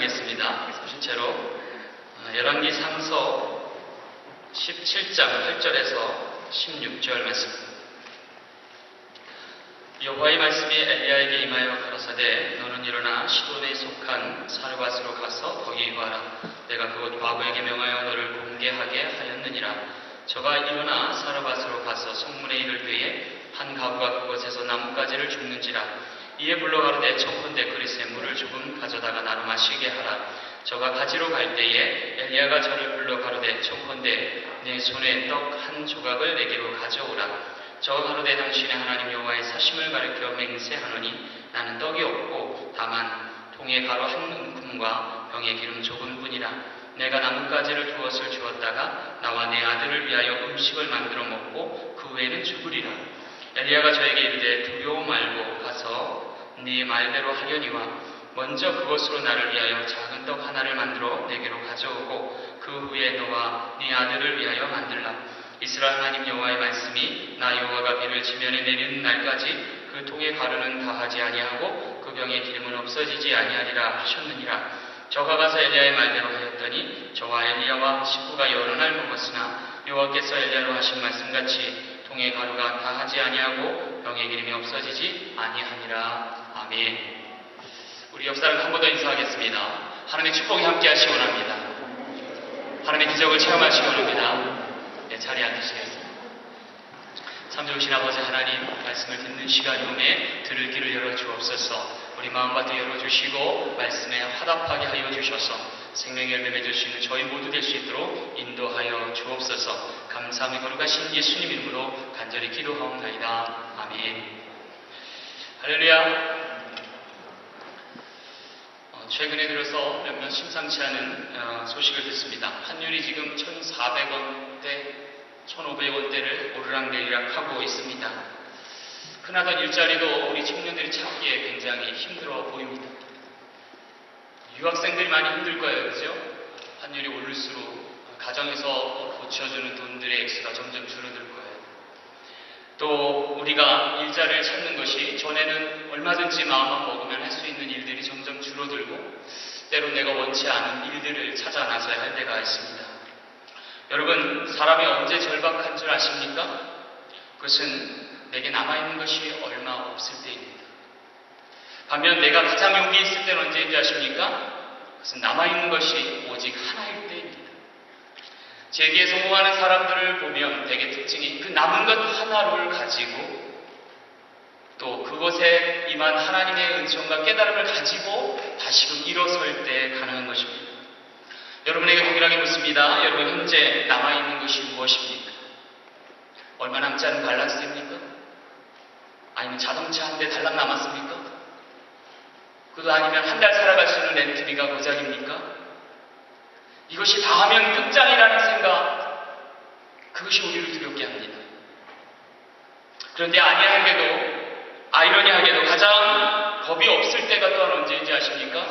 하겠습니다. 소신체로 열왕기 상서 17장 8절에서 16절 말씀. 여호와의 말씀이 엘리야에게 임하여 가라사대 너는 일어나 시돈에 속한 사르밧으로 가서 거기 구하라. 내가 그곳 과부에게 명하여 너를 공개하게 하였느니라. 저가 일어나 사르밧으로 가서 성문에 이를 때에 한 가부가 그곳에서 나뭇가지를 줍는지라. 이에 불러 가로되 청컨대 그릇에 물을 조금 가져다가 나로 마시게 하라. 저가 가지러 갈 때에 엘리야가 저를 불러 가로되 청컨대 내 손에 떡 한 조각을 내게로 가져오라. 저가 가로되 당신의 하나님 여호와의 사심을 가리켜 맹세하노니 나는 떡이 없고 다만 통에 가루 한 움큼과 병에 기름 조금뿐이라. 내가 나뭇가지를 두엇을 주었다가 나와 내 아들을 위하여 음식을 만들어 먹고 그 후에는 죽으리라. 엘리야가 저에게 이르되 두려워 말고 가서 네 말대로 하려니와 먼저 그것으로 나를 위하여 작은 떡 하나를 만들어 내게로 가져오고 그 후에 너와 네 아들을 위하여 만들라. 이스라엘 하나님 여호와의 말씀이 나 여호와가 비를 지면에 내리는 날까지 그 통의 가루는 다하지 아니하고 그 병의 기름은 없어지지 아니하리라 하셨느니라. 저가 가서 엘리야의 말대로 하였더니 저와 엘리야와 식구가 여러 날 먹었으나 여호와께서 엘리야로 하신 말씀같이 통의 가루가 다하지 아니하고 병의 기름이 없어지지 아니하니라. 아멘. 우리 옆사람 한 번 더 인사하겠습니다. 하나님의 축복이 함께 하시기 원합니다. 하나님의 기적을 체험하시기 원합니다. 네, 자리에 앉으시겠습니다. 참 좋으신 아버지 하나님, 말씀을 듣는 시간이 오매 들을 길을 열어주옵소서. 우리 마음밭을 열어주시고 말씀에 화답하게 하여 주셔서 생명의 열매 맺을 수 있는 저희 모두 될 수 있도록 인도하여 주옵소서. 감사함이 거룩하신 예수님 이름으로 간절히 기도하옵나이다. 아멘. 할렐루야. 최근에 들어서 몇몇 심상치 않은 소식을 듣습니다. 환율이 지금 1,400원대, 1,500원대를 오르락내리락 하고 있습니다. 흔하던 일자리도 우리 청년들이 찾기에 굉장히 힘들어 보입니다. 유학생들이 많이 힘들 거예요, 그죠? 환율이 오를수록 가정에서 고쳐주는 돈들의 액수가 점점 줄어들 거예요. 또 우리가 일자리를 찾는 것이 전에는 얼마든지 마음만 먹으면 할 수 있는 일들이 점점 줄어들고 때로 내가 원치 않은 일들을 찾아 나서야 할 때가 있습니다. 여러분, 사람이 언제 절박한 줄 아십니까? 그것은 내게 남아있는 것이 얼마 없을 때입니다. 반면 내가 가장 용기 있을 때는 언제인지 아십니까? 그것은 남아있는 것이 오직 하나일 때입니다. 재기에 성공하는 사람들을 보면 대개 특징이 그 남은 것 하나를 가지고 또 그것에 임한 하나님의 은총과 깨달음을 가지고 다시금 일어설 때 가능한 것입니다. 여러분에게 동일하게 묻습니다. 여러분 현재 남아있는 것이 무엇입니까? 얼마 남지 않은 밸런스입니까? 아니면 자동차 한 대 달랑 남았습니까? 그도 아니면 한 달 살아갈 수 있는 렌트비가 고작입니까? 이것이 다 하면 끝장이라는 생각, 그것이 우리를 두렵게 합니다. 그런데 아이러니하게도 가장 겁이 없을 때가 또한 언제인지 아십니까?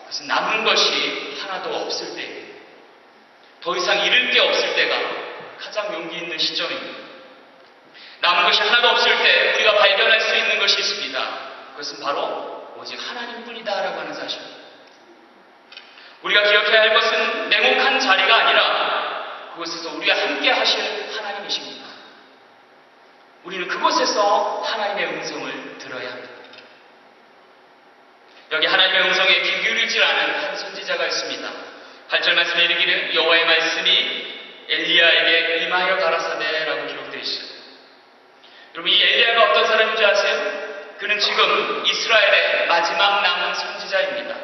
그것은 남은 것이 하나도 없을 때입니다. 더 이상 잃을 게 없을 때가 가장 용기 있는 시점입니다. 남은 것이 하나도 없을 때 우리가 발견할 수 있는 것이 있습니다. 그것은 바로 오직 하나님뿐이다라고 하는 사실입니다. 우리가 기억해야 할 것은 냉혹한 자리가 아니라 그곳에서 우리가 함께 하실 하나님이십니다. 우리는 그곳에서 하나님의 음성을 들어야 합니다. 여기 하나님의 음성에 귀 기울이지 않은 한 선지자가 있습니다. 8절 말씀에 이르기를 여호와의 말씀이 엘리야에게 임하여 가라사대라고 기록되어 있어요. 여러분, 이 엘리야가 어떤 사람인지 아세요? 그는 지금 이스라엘의 마지막 남은 선지자입니다.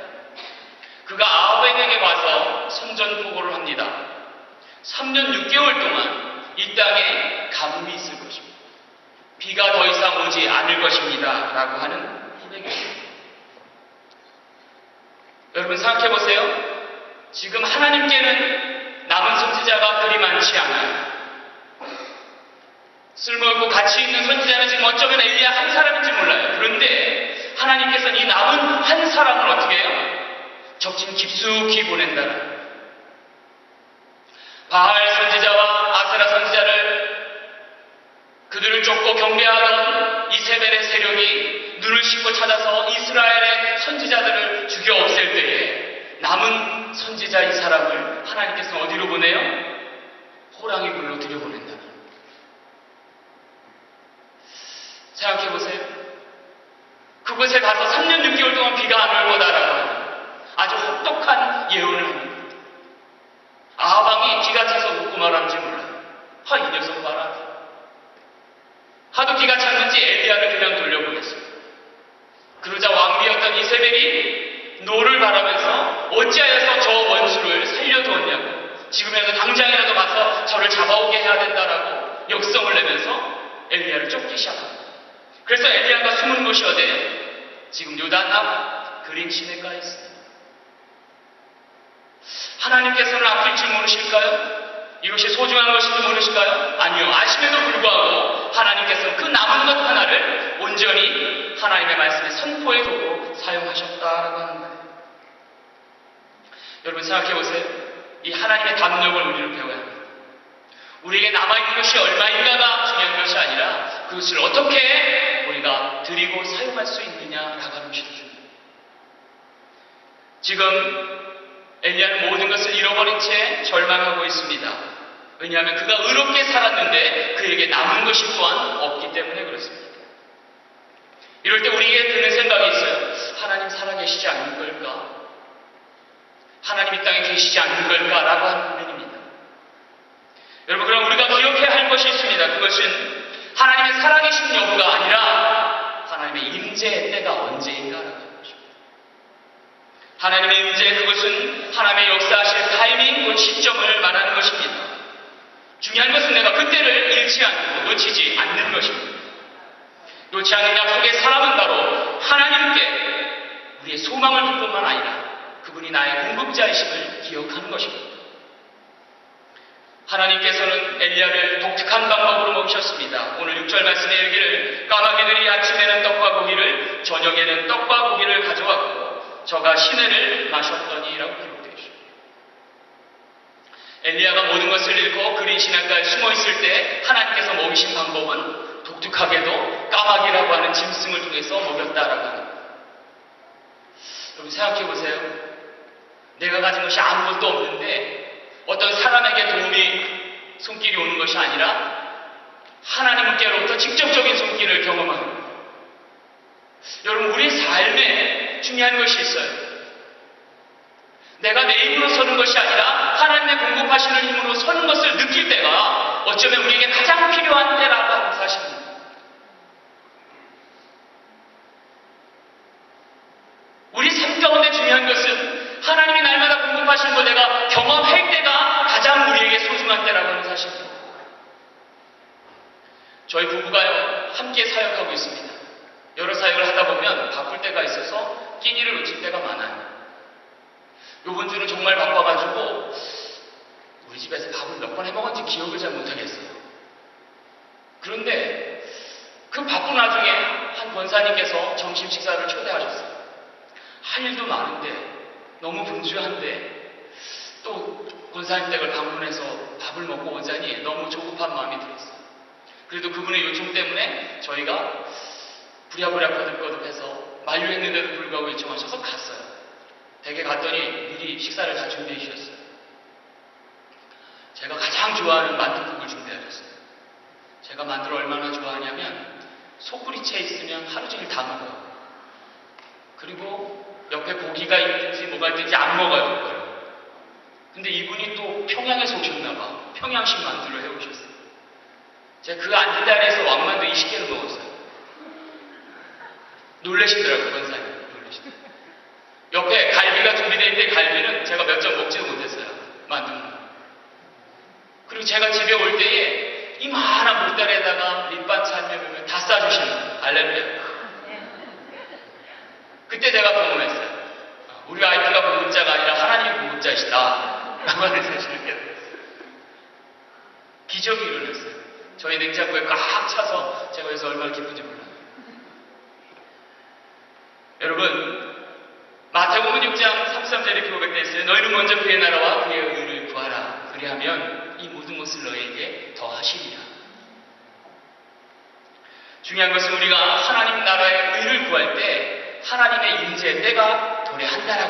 그가 아합에게 와서 선전 보고를 합니다. 3년 6개월 동안 이 땅에 가뭄이 있을 것입니다. 비가 더 이상 오지 않을 것입니다. 라고 하는 고백입니다. 여러분 생각해 보세요. 지금 하나님께는 남은 선지자가 그리 많지 않아요. 쓸모없고 가치 있는 선지자는 지금 어쩌면 엘리야 한 사람인지 몰라요. 그런데 하나님께서는 이 남은 한 사람을 어떻게 해요? 적진 깊숙이 보낸다는 바알 선지자와 아세라 선지자를 그들을 쫓고 경배하던 이세벨의 세력이 눈을 씻고 찾아서 이스라엘의 선지자들을 죽여 없앨 때에 남은 선지자 이 사람을 하나님께서는 어디로 보내요? 호랑이 굴로 들여보낸다. 생각해보세요. 그곳에 가서 3년 6개월 동안 비가 안 올 거다라고 하는 아주 혹독한 예언을 합니다. 아합왕이 기가 차서 웃고 말하는지 몰라요. 이 녀석 봐라. 하도 기가 찼는지 엘리야를 그냥 돌려보냈어요. 그러자 왕비였던 이세벨이 노를 바라면서 어찌하여서 저 원수를 살려두었냐고, 지금이라도 당장이라도 가서 저를 잡아오게 해야 된다라고 역성을 내면서 엘리야를 쫓기 시작합니다. 그래서 엘리야가 숨은 곳이 어디예요? 지금 요단 앞 그린 시내가에 있습니다. 하나님께서는 아낄 줄 모르실까요? 이것이 소중한 것인지 모르실까요? 아니요. 아심에도 불구하고 하나님께서는 그 남은 것 하나를 온전히 하나님의 말씀에 선포해 두고 사용하셨다라고 하는 거예요. 여러분 생각해보세요. 이 하나님의 담력을 우리는 배워야 합니다. 우리에게 남아있는 것이 얼마인가가 중요한 것이 아니라 그것을 어떻게 우리가 드리고 사용할 수 있느냐라고 하는 것이 중요합니다. 지금 엘리야는 모든 것을 잃어버린 채 절망하고 있습니다. 왜냐하면 그가 의롭게 살았는데 그에게 남은 것이 또한 없기 때문에 그렇습니다. 이럴 때 우리에게 드는 생각이 있어요. 하나님 살아계시지 않는 걸까? 하나님 이 땅에 계시지 않는 걸까라고 하는 고민입니다. 여러분, 그럼 우리가 기억해야 할 것이 있습니다. 그것은 하나님의 살아계신 여부가 아니라 하나님의 임재의 때가 언제인가라고 하는 것입니다. 하나님의 임재, 그것은 하나님의 역사하실 타이밍, 그 시점을 말하는 것입니다. 중요한 것은 내가 그때를 잃지 않고 놓치지 않는 것입니다. 놓지 않는 약속의 사람은 바로 하나님께 우리의 소망을 둘 뿐만 아니라 그분이 나의 공급자이심을 기억하는 것입니다. 하나님께서는 엘리야를 독특한 방법으로 먹이셨습니다. 오늘 6절 말씀에 이르기를 까마귀들이 아침에는 떡과 고기를 저녁에는 떡과 고기를 가져왔고 저가 시내를 마셨더니라고 기록되어 있습니다. 엘리야가 모든 것을 잃고 그린 시냇가에 숨어 있을 때 하나님께서 먹이신 방법은 독특하게도 까마귀라고 하는 짐승을 통해서 먹였다라고 합니다. 여러분 생각해 보세요. 내가 가진 것이 아무것도 없는데 어떤 사람에게 도움이 손길이 오는 것이 아니라 하나님께로부터 직접적인 손길을 경험하는 거예요. 여러분, 우리 삶에 중요한 것이 있어요. 내가 내 힘으로 서는 것이 아니라 하나님의 공급하시는 힘으로 서는 것을 느낄 때가 어쩌면 우리에게 가장 필요한 때라고 하는 사실입니다. 우리 삶 가운데 중요한 것은 하나님이 날마다 공급하시는 걸 내가 경험할 때가 가장 우리에게 소중한 때라고 하는 사실입니다. 저희 부부가요, 함께 사역하고 있습니다. 여러 사역을 하다 보면 바쁠 때가 있어서 끼니를 놓칠 때가 많아요. 이번 주는 정말 바빠가지고 우리 집에서 밥을 몇 번 해먹었는지 기억을 잘 못하겠어요. 그런데 그 바쁜 와중에 한 권사님께서 점심 식사를 초대하셨어요. 할 일도 많은데 너무 분주한데 또 권사님 댁을 방문해서 밥을 먹고 오자니 너무 조급한 마음이 들었어요. 그래도 그분의 요청 때문에 저희가 부랴부랴 거듭거듭해서 만류했는데도 불구하고 요청하셔서 갔어요. 댁에 갔더니 미리 식사를 다 준비해 주셨어요. 제가 가장 좋아하는 만둣국을 준비하셨어요. 제가 만두를 얼마나 좋아하냐면 소쿠리채 있으면 하루 종일 다 먹어요. 그리고 옆에 고기가 있든지 뭐가 있든지 안 먹어요, 그걸. 근데 이분이 또 평양에서 오셨나봐. 평양식 만두를 해오셨어요. 제가 그 앉은 자리에서 왕만두 20개를 먹었어요. 놀라시더라고요, 권사님. 놀라시더라고요. 옆에 갈비가 준비되어 있는데 갈비는 제가 몇 점 먹지도 못했어요. 만두는. 그리고 제가 집에 올 때에 이만한 보따리에다가 밑반찬을 다 싸주시는 거예요. 알렐루야. 그때 제가 경험했어요. 우리 아이가 공급자가 아니라 하나님이 공급자이시다 라고 하는 사실을 깨달았어요. 기적이 일어났어요. 저희 냉장고에 꽉 차서 제가 여기서 얼마나 기쁜지 몰라요. 여러분, 마태복음 6장 33절에 이렇게 고백되어 있어요. 너희는 먼저 그의 나라와 그의 의를 구하라. 그리하면 이 모든 것을 너희에게 더하시리라. 중요한 것은 우리가 하나님 나라의 의를 구할 때 하나님의 임재의 때가 도래한다라고